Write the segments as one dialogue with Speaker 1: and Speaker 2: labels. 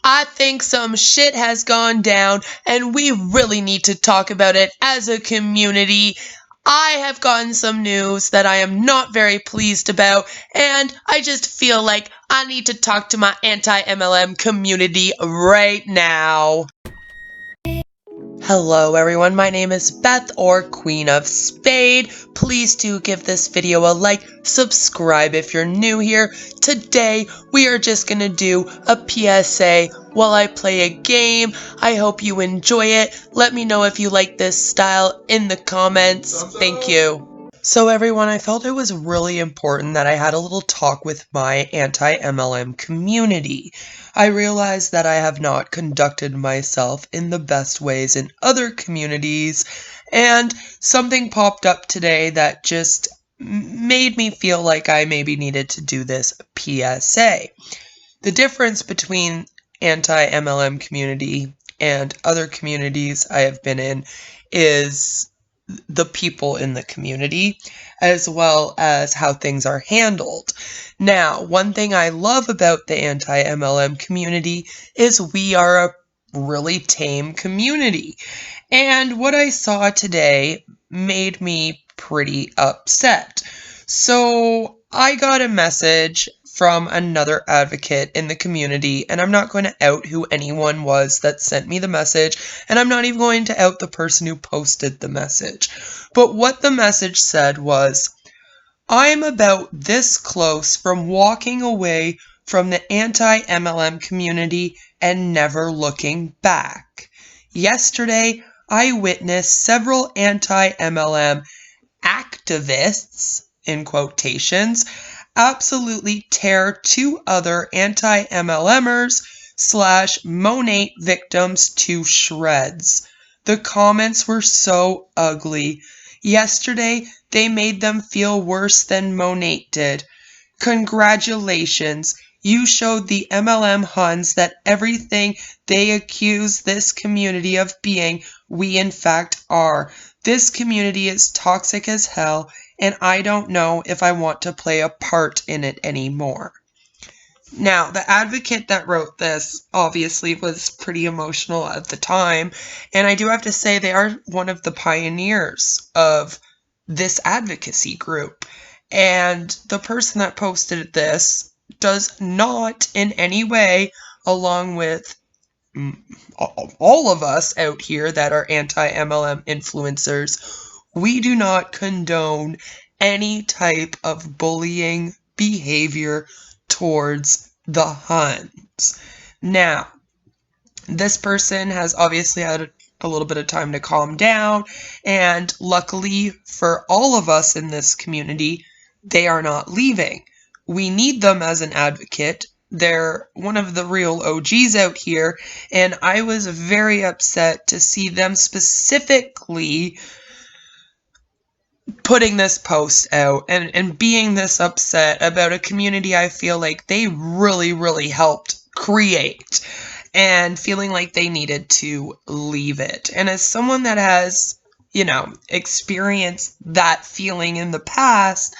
Speaker 1: I think some shit has gone down and we really need to talk about it as a community. I have gotten some news that I am not very pleased about, and I just feel like I need to talk to my anti-MLM community right now. Hello everyone, my name is Beth, or Queen of Spade. Please do give this video a like, subscribe if you're new here. Today we are just gonna do a PSA while I play a game. I hope you enjoy it. Let me know if you like this style in the comments. Thank you. So everyone, I felt it was really important that I had a little talk with my anti-MLM community. I realized that I have not conducted myself in the best ways in other communities, and something popped up today that just made me feel like I maybe needed to do this PSA. The difference between anti-MLM community and other communities I have been in is the people in the community, as well as how things are handled. Now, one thing I love about the anti-MLM community is we are a really tame community. And what I saw today made me pretty upset. So I got a message from another advocate in the community, and I'm not going to out who anyone was that sent me the message, and I'm not even going to out the person who posted the message. But what the message said was, I'm about this close from walking away from the anti-MLM community and never looking back. Yesterday, I witnessed several anti-MLM activists, in quotations, absolutely tear two other anti-MLMers / Monate victims to shreds. The comments were so ugly. Yesterday, they made them feel worse than Monate did. Congratulations, you showed the MLM Huns that everything they accuse this community of being, we in fact are. This community is toxic as hell, and I don't know if I want to play a part in it anymore. Now, the advocate that wrote this obviously was pretty emotional at the time, and I do have to say they are one of the pioneers of this advocacy group. And the person that posted this does not in any way, along with all of us out here that are anti-MLM influencers, we do not condone any type of bullying behavior towards the Huns. Now, this person has obviously had a little bit of time to calm down, and luckily for all of us in this community, they are not leaving. We need them as an advocate. They're one of the real OGs out here, and I was very upset to see them specifically putting this post out and being this upset about a community I feel like they really helped create, and feeling like they needed to leave it. And as someone that has, experienced that feeling in the past,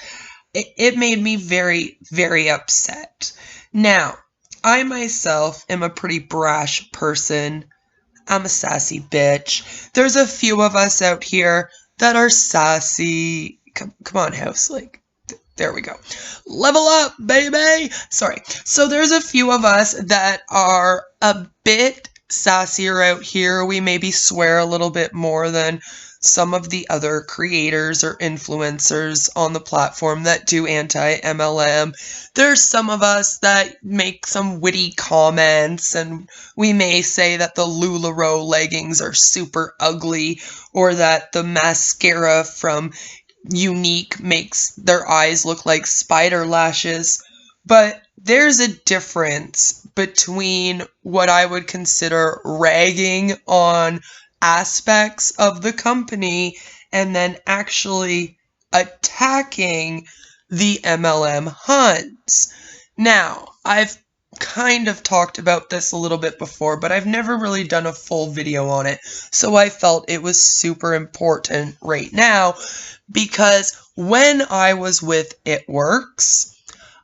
Speaker 1: it made me very upset. Now, I myself am a pretty brash person. I'm a sassy bitch. There's a few of us out here that are sassy. Come on, house. There we go. Level up, baby. Sorry. So there's a few of us that are a bit sassier out here. We maybe swear a little bit more than some of the other creators or influencers on the platform that do anti-MLM. There's some of us that make some witty comments, and we may say that the LuLaRoe leggings are super ugly, or that the mascara from Unique makes their eyes look like spider lashes. But there's a difference between what I would consider ragging on aspects of the company and then actually attacking the MLM Huns. Now, I've kind of talked about this a little bit before, but I've never really done a full video on it, so I felt it was super important right now, because when I was with It Works,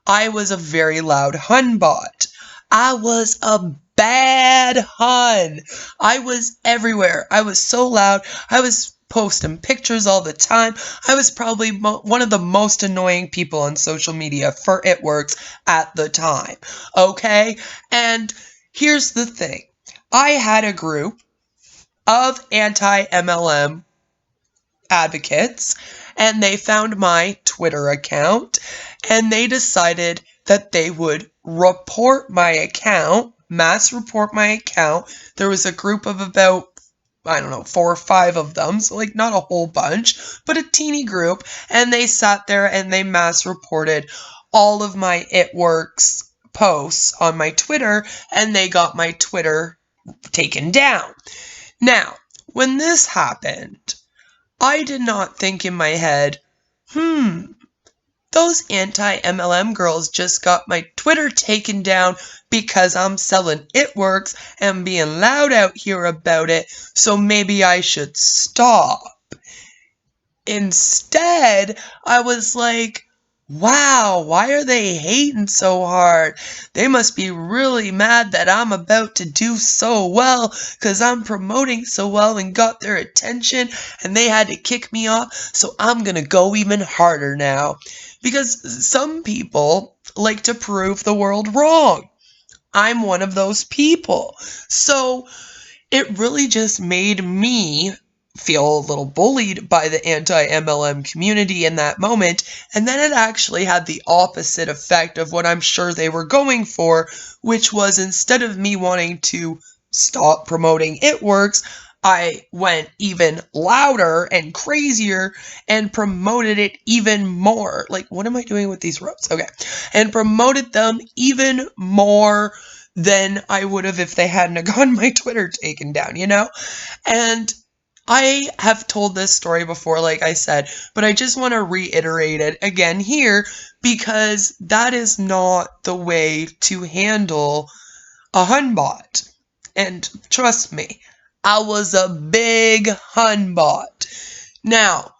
Speaker 1: I was a very loud Hun bot. I was a bad hun. I was everywhere. I was so loud. I was posting pictures all the time. I was probably one of the most annoying people on social media for It Works at the time. Okay? And here's the thing. I had a group of anti-MLM advocates, and they found my Twitter account, and they decided that they would report my account, mass report my account. There was a group of about, I don't know, 4 or 5 of them, so like not a whole bunch, but a teeny group, and they sat there and they mass reported all of my It Works posts on my Twitter, and they got my Twitter taken down. Now, when this happened, I did not think in my head, those anti-MLM girls just got my Twitter taken down because I'm selling It Works and being loud out here about it, so maybe I should stop. Instead, I was like, wow, why are they hating so hard? They must be really mad that I'm about to do so well because I'm promoting so well and got their attention and they had to kick me off, so I'm going to go even harder now. Because some people like to prove the world wrong. I'm one of those people. So it really just made me feel a little bullied by the anti-MLM community in that moment, and then it actually had the opposite effect of what I'm sure they were going for, which was instead of me wanting to stop promoting It Works, I went even louder and crazier and promoted it even more. Like, what am I doing with these ropes? Okay. And promoted them even more than I would have if they hadn't gotten my Twitter taken down, you know? And I have told this story before, like I said, but I just want to reiterate it again here because that is not the way to handle a hun bot. And trust me, I was a big hun bot. Now,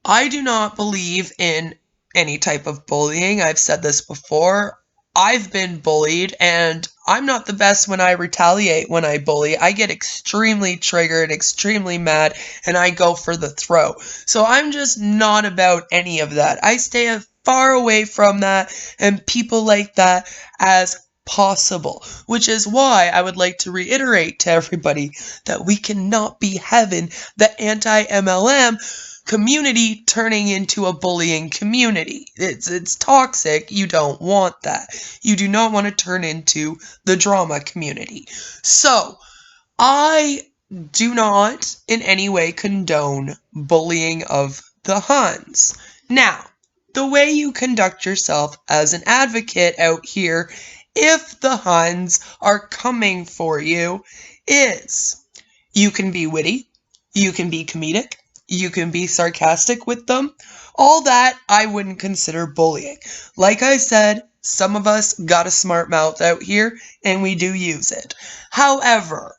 Speaker 1: I do not believe in any type of bullying. I've said this before. I've been bullied, and I'm not the best when I retaliate when I bully. I get extremely triggered, extremely mad, and I go for the throat. So I'm just not about any of that. I stay as far away from that and people like that as possible, which is why I would like to reiterate to everybody that we cannot be having the anti-MLM community turning into a bullying community. It's toxic. You don't want that. You do not want to turn into the drama community. So, I do not in any way condone bullying of the Huns. Now, the way you conduct yourself as an advocate out here, if the Huns are coming for you, is you can be witty, you can be comedic, you can be sarcastic with them. All that I wouldn't consider bullying. Like I said, some of us got a smart mouth out here and we do use it. However,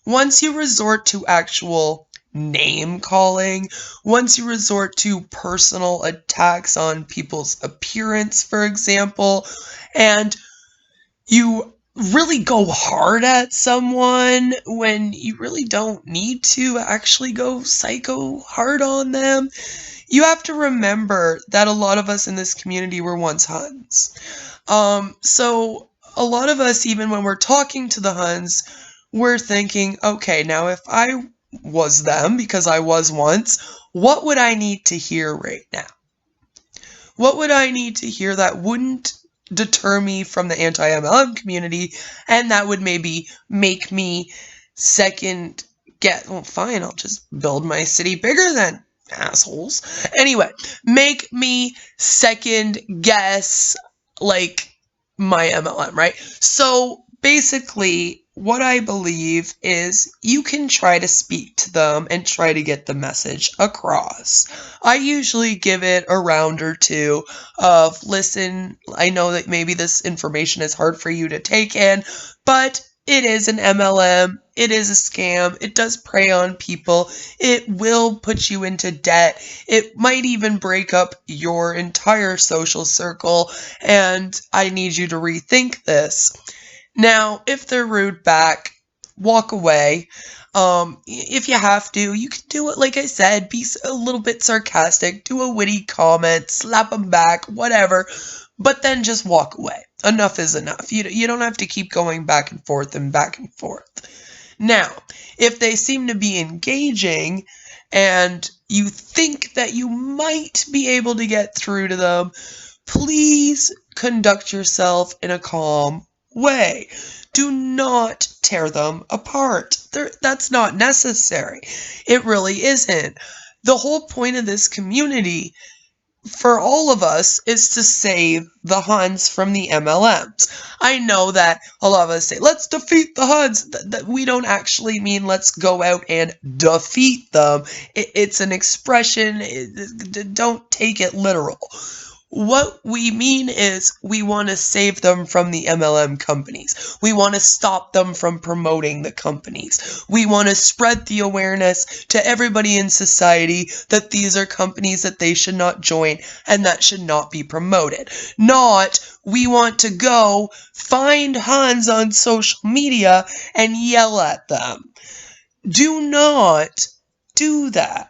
Speaker 1: once you resort to actual name calling, once you resort to personal attacks on people's appearance, for example, and you really go hard at someone when you really don't need to actually go psycho hard on them, you have to remember that a lot of us in this community were once Huns. So a lot of us, even when we're talking to the Huns, we're thinking, okay, now if I was them, because I was once, what would I need to hear right now? What would I need to hear that wouldn't deter me from the anti-MLM community and that would maybe make me second guess, well, fine, I'll just build my city bigger then, assholes. Anyway, make me second guess, like, my MLM, right? So basically, what I believe is you can try to speak to them and try to get the message across. I usually give it a round or two of, listen, I know that maybe this information is hard for you to take in, but it is an MLM, it is a scam, it does prey on people, it will put you into debt, it might even break up your entire social circle, and I need you to rethink this. Now, if they're rude back, walk away. If you have to, you can do it, like I said, be a little bit sarcastic, do a witty comment, slap them back, whatever, but then just walk away. Enough is enough. You don't have to keep going back and forth and back and forth. Now, if they seem to be engaging and you think that you might be able to get through to them, please conduct yourself in a calm way. Do not tear them apart. That's not necessary. It really isn't. The whole point of this community for all of us is to save the Huns from the MLMs. I know that a lot of us say, let's defeat the Huns. That we don't actually mean let's go out and defeat them. It's an expression. Don't take it literal. What we mean is we want to save them from the MLM companies. We want to stop them from promoting the companies. We want to spread the awareness to everybody in society that these are companies that they should not join and that should not be promoted. Not, we want to go find Huns on social media and yell at them. Do not do that.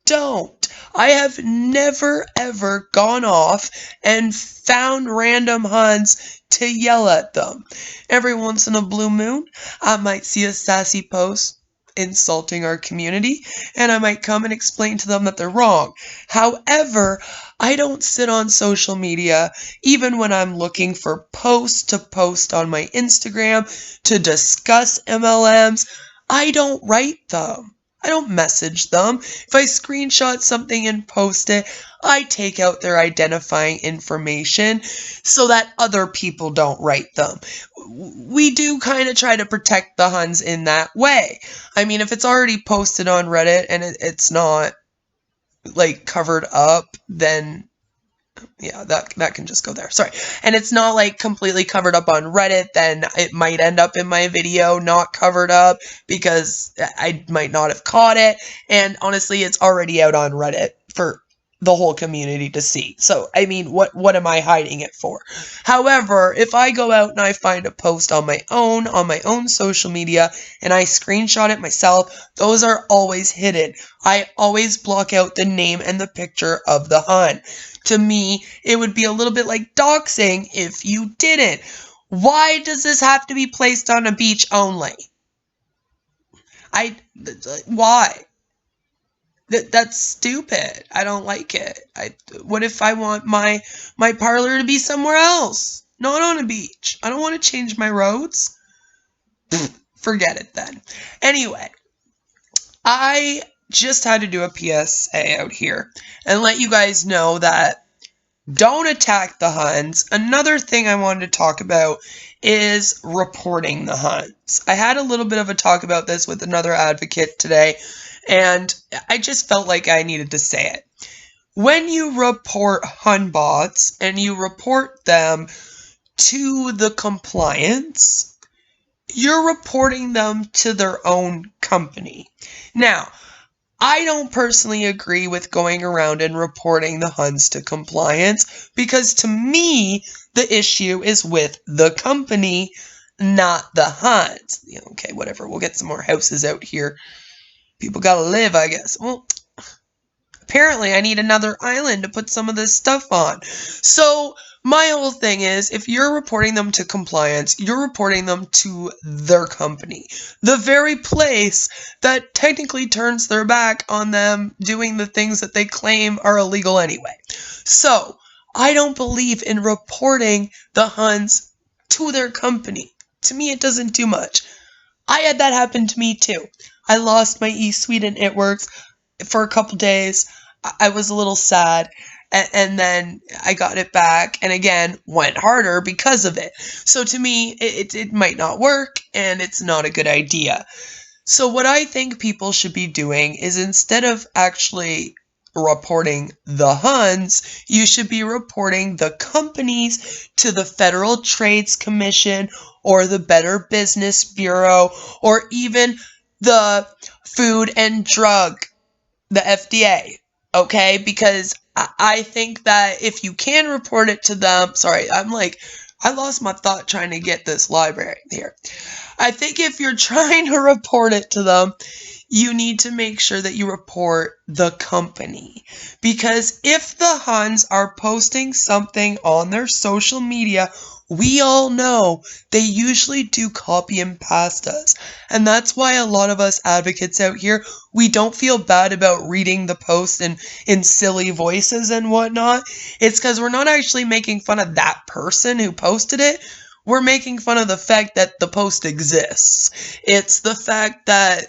Speaker 1: Don't. I have never ever gone off and found random Huns to yell at them. Every once in a blue moon, I might see a sassy post insulting our community, and I might come and explain to them that they're wrong. However, I don't sit on social media, even when I'm looking for posts to post on my Instagram to discuss MLMs. I don't write them. I don't message them. If I screenshot something and post it, I take out their identifying information so that other people don't write them. We do kind of try to protect the Huns in that way. I mean, if it's already posted on Reddit and it's not, like, covered up, then yeah, that can just go there. Sorry. And it's not like completely covered up on Reddit, then it might end up in my video not covered up because I might not have caught it. And honestly, it's already out on Reddit for the whole community to see. So, I mean, what am I hiding it for? However, if I go out and I find a post on my own social media, and I screenshot it myself, those are always hidden. I always block out the name and the picture of the Hun. To me, it would be a little bit like doxing if you didn't. Why does this have to be placed on a beach only? Why? That's stupid. I don't like it. What if I want my parlor to be somewhere else? Not on a beach. I don't want to change my roads. Forget it then. Anyway, I just had to do a PSA out here and let you guys know that don't attack the Huns. Another thing I wanted to talk about is reporting the Huns. I had a little bit of a talk about this with another advocate today, and I just felt like I needed to say it. When you report Hun bots and you report them to the compliance, you're reporting them to their own company. Now, I don't personally agree with going around and reporting the Huns to compliance because to me, the issue is with the company, not the Huns. Okay, whatever. We'll get some more houses out here. People gotta live, I guess. Well, apparently I need another island to put some of this stuff on. So my whole thing is, if you're reporting them to compliance, you're reporting them to their company. The very place that technically turns their back on them doing the things that they claim are illegal anyway. So, I don't believe in reporting the Huns to their company. To me, it doesn't do much. I had that happen to me too. I lost my eSuite and It Works for a couple days. I was a little sad. And then I got it back and again went harder because of it. So to me, it might not work and it's not a good idea. So what I think people should be doing is instead of actually reporting the Huns, you should be reporting the companies to the Federal Trades Commission or the Better Business Bureau or even the Food and Drug, the FDA. Okay, because I think that if you can report it to them, sorry, I'm like I lost my thought trying to get this library here. I think if you're trying to report it to them, you need to make sure that you report the company. Because if the Huns are posting something on their social media, we all know they usually do copy and paste us. And that's why a lot of us advocates out here, we don't feel bad about reading the post in silly voices and whatnot. It's because we're not actually making fun of that person who posted it. We're making fun of the fact that the post exists. It's the fact that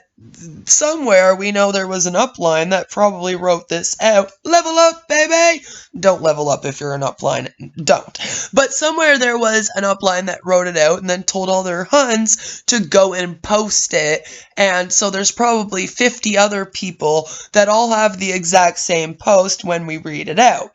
Speaker 1: somewhere we know there was an upline that probably wrote this out. Level up, baby! Don't level up if you're an upline. Don't. But somewhere there was an upline that wrote it out and then told all their Huns to go and post it. And so there's probably 50 other people that all have the exact same post when we read it out.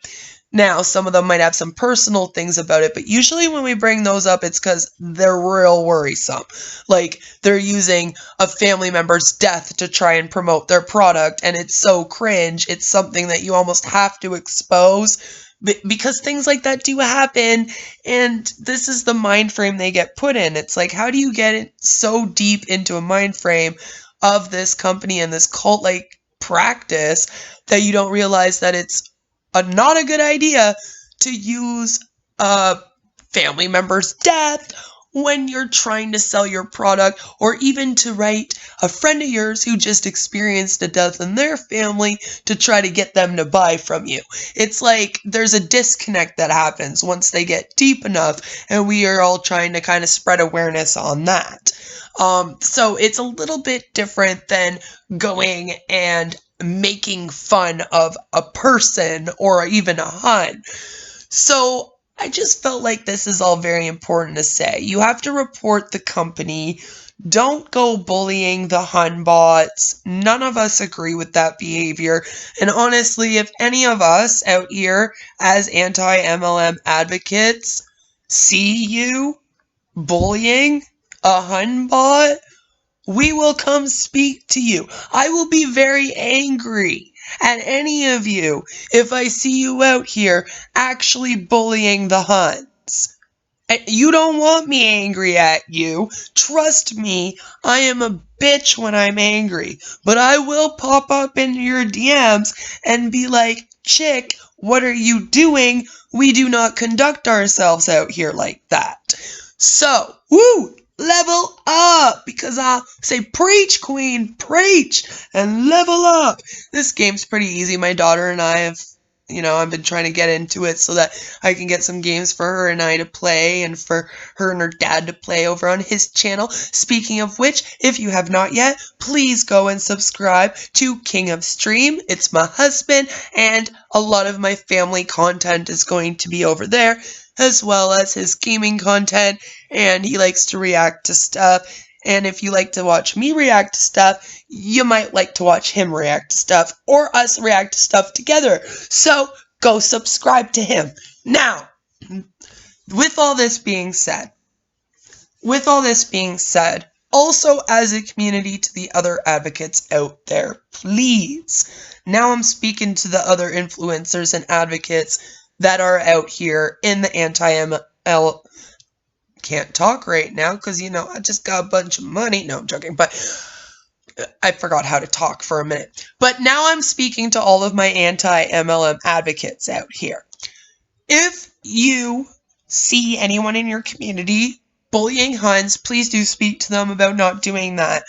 Speaker 1: Now, some of them might have some personal things about it, but usually when we bring those up, it's because they're real worrisome. Like, they're using a family member's death to try and promote their product, and it's so cringe, it's something that you almost have to expose, because things like that do happen, and this is the mind frame they get put in. It's like, how do you get it so deep into a mind frame of this company and this cult-like practice that you don't realize that it's not a good idea to use a family member's death when you're trying to sell your product, or even to write a friend of yours who just experienced a death in their family to try to get them to buy from you. It's like there's a disconnect that happens once they get deep enough, and we are all trying to kind of spread awareness on that. So it's a little bit different than going and making fun of a person or even a Hun. So I just felt like this is all very important to say. You have to report the company. Don't go bullying the Hun bots. None of us agree with that behavior. And honestly, if any of us out here as anti-MLM advocates see you bullying a Hun bot, we will come speak to you. I will be very angry at any of you if I see you out here actually bullying the Huns. You don't want me angry at you. Trust me, I am a bitch when I'm angry. But I will pop up into your DMs and be like, chick, what are you doing? We do not conduct ourselves out here like that. So, woo! Level up, because I say preach, queen, preach, and level up. This game's pretty easy. My daughter and I have, I've been trying to get into it so that I can get some games for her and I to play, and for her and her dad to play over on his channel. Speaking of which, if you have not yet, please go and subscribe to King of Stream. It's my husband, and a lot of my family content is going to be over there, as well as his gaming content, and he likes to react to stuff. And if you like to watch me react to stuff, you might like to watch him react to stuff, or us react to stuff together. So go subscribe to him. Now, with all this being said, also as a community to the other advocates out there, please. Now I'm speaking to the other influencers and advocates that are out here in the anti-MLM. Can't talk right now because, I just got a bunch of money. No, I'm joking, but I forgot how to talk for a minute. But now I'm speaking to all of my anti-MLM advocates out here. If you see anyone in your community bullying Huns, please do speak to them about not doing that.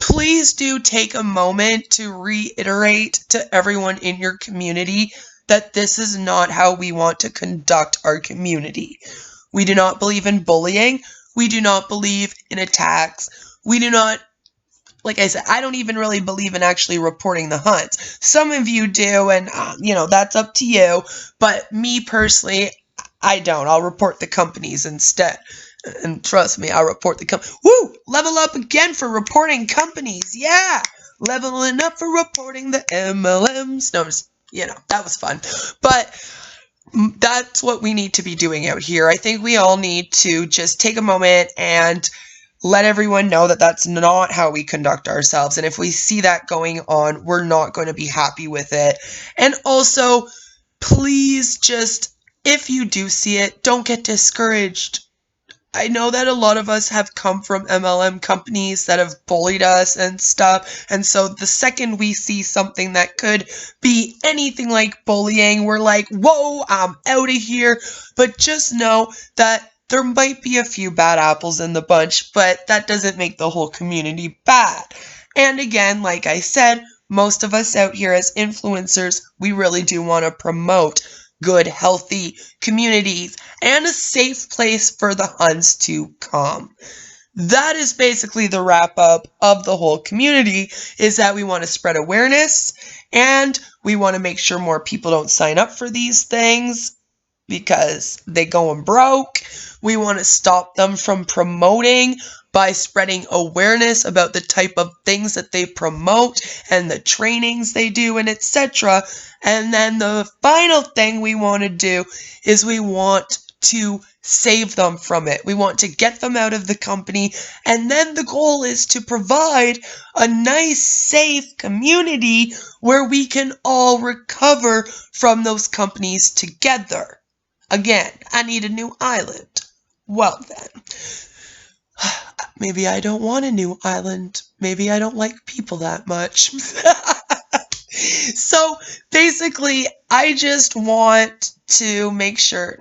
Speaker 1: Please do take a moment to reiterate to everyone in your community that this is not how we want to conduct our community. We do not believe in bullying. We do not believe in attacks. We do not, like I said, I don't even really believe in actually reporting the Huns. Some of you do, and, that's up to you. But me personally, I don't. I'll report the companies instead. And trust me, I'll report the company. Woo! Level up again for reporting companies. Yeah! Leveling up for reporting the MLMs. No, that was fun. But that's what we need to be doing out here. I think we all need to just take a moment and let everyone know that that's not how we conduct ourselves. And if we see that going on, we're not going to be happy with it. And also, please just, if you do see it, don't get discouraged. I know that a lot of us have come from MLM companies that have bullied us and stuff, and so the second we see something that could be anything like bullying, we're like, whoa, I'm out of here. But just know that there might be a few bad apples in the bunch, but that doesn't make the whole community bad. And again, like I said, most of us out here as influencers, we really do want to promote good, healthy communities and a safe place for the Huns to come. That is basically the wrap up of the whole community, is that we want to spread awareness and we want to make sure more people don't sign up for these things because they going broke. We want to stop them from promoting by spreading awareness about the type of things that they promote and the trainings they do and etc. And then the final thing we want to do is we want to save them from it. We want to get them out of the company, and then the goal is to provide a nice, safe community where we can all recover from those companies together. Again, I need a new island. Well then, maybe I don't want a new island. Maybe I don't like people that much. So basically, I just want to make sure.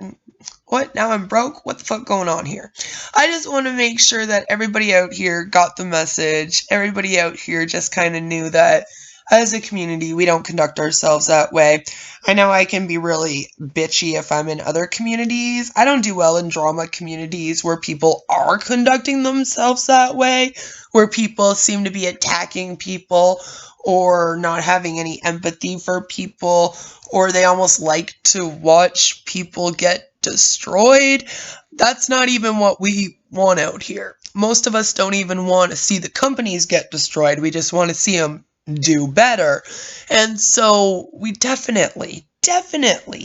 Speaker 1: What? Now I'm broke? What the fuck going on here? I just want to make sure that everybody out here got the message. Everybody out here just kind of knew that as a community, we don't conduct ourselves that way. I know I can be really bitchy if I'm in other communities. I don't do well in drama communities where people are conducting themselves that way, where people seem to be attacking people or not having any empathy for people, or they almost like to watch people get destroyed. That's not even what we want out here. Most of us don't even want to see the companies get destroyed. We just want to see them do better. And so we definitely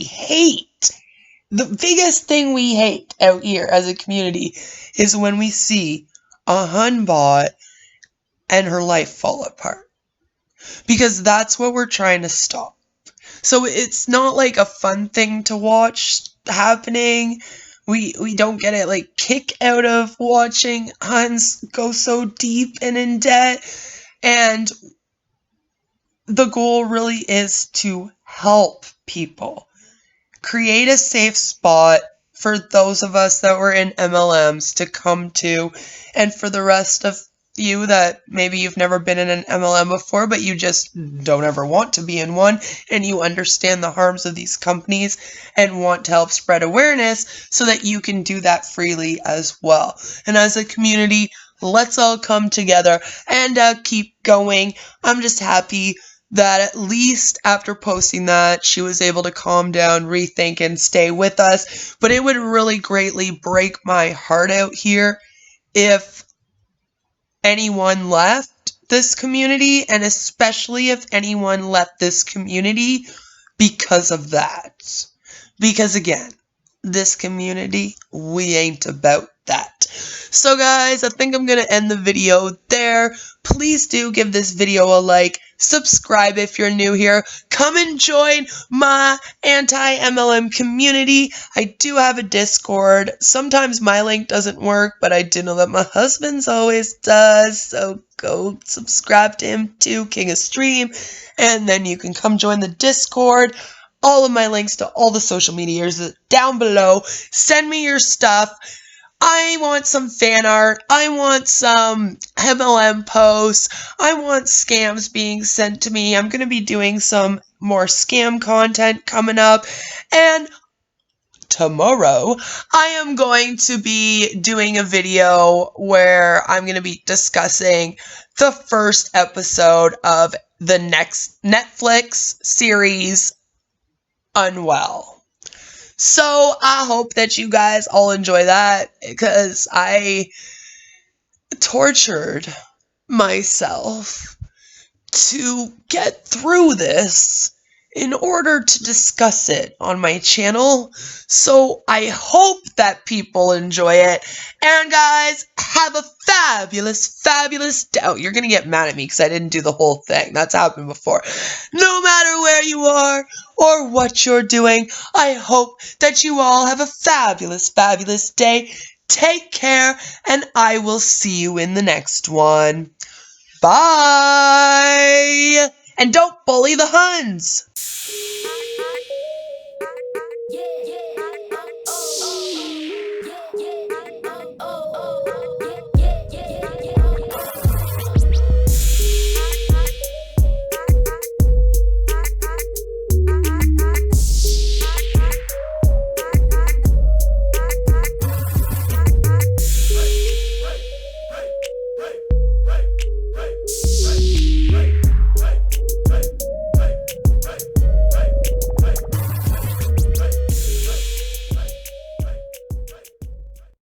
Speaker 1: hate. The biggest thing we hate out here as a community is when we see a Hun bot and her life fall apart. Because that's what we're trying to stop. So it's not like a fun thing to watch happening. We don't get it like kick out of watching Huns go so deep and in debt. And the goal really is to help people. Create a safe spot for those of us that were in MLMs to come to, and for the rest of you that maybe you've never been in an MLM before, but you just don't ever want to be in one, and you understand the harms of these companies and want to help spread awareness so that you can do that freely as well. And as a community, let's all come together and keep going. I'm just happy that at least after posting that, she was able to calm down, rethink, and stay with us. But it would really greatly break my heart out here if anyone left this community, and especially if anyone left this community because of that. Because again, this community, we ain't about that. So guys, I think I'm going to end the video there. Please do give this video a like. Subscribe if you're new here. Come and join my anti-MLM community. I do have a Discord. Sometimes my link doesn't work, but I do know that my husband's always does. So go subscribe to him too, King of Stream. And then you can come join the Discord. All of my links to all the social medias are down below. Send me your stuff. I want some fan art. I want some MLM posts. I want scams being sent to me. I'm going to be doing some more scam content coming up. And tomorrow, I am going to be doing a video where I'm going to be discussing the first episode of the next Netflix series, Unwell. So I hope that you guys all enjoy that, because I tortured myself to get through this in order to discuss it on my channel. So I hope that people enjoy it. And guys, have a fabulous day. Oh, you're going to get mad at me because I didn't do the whole thing. That's happened before. No matter where you are or what you're doing, I hope that you all have a fabulous day. Take care, and I will see you in the next one. Bye! And don't bully the Huns!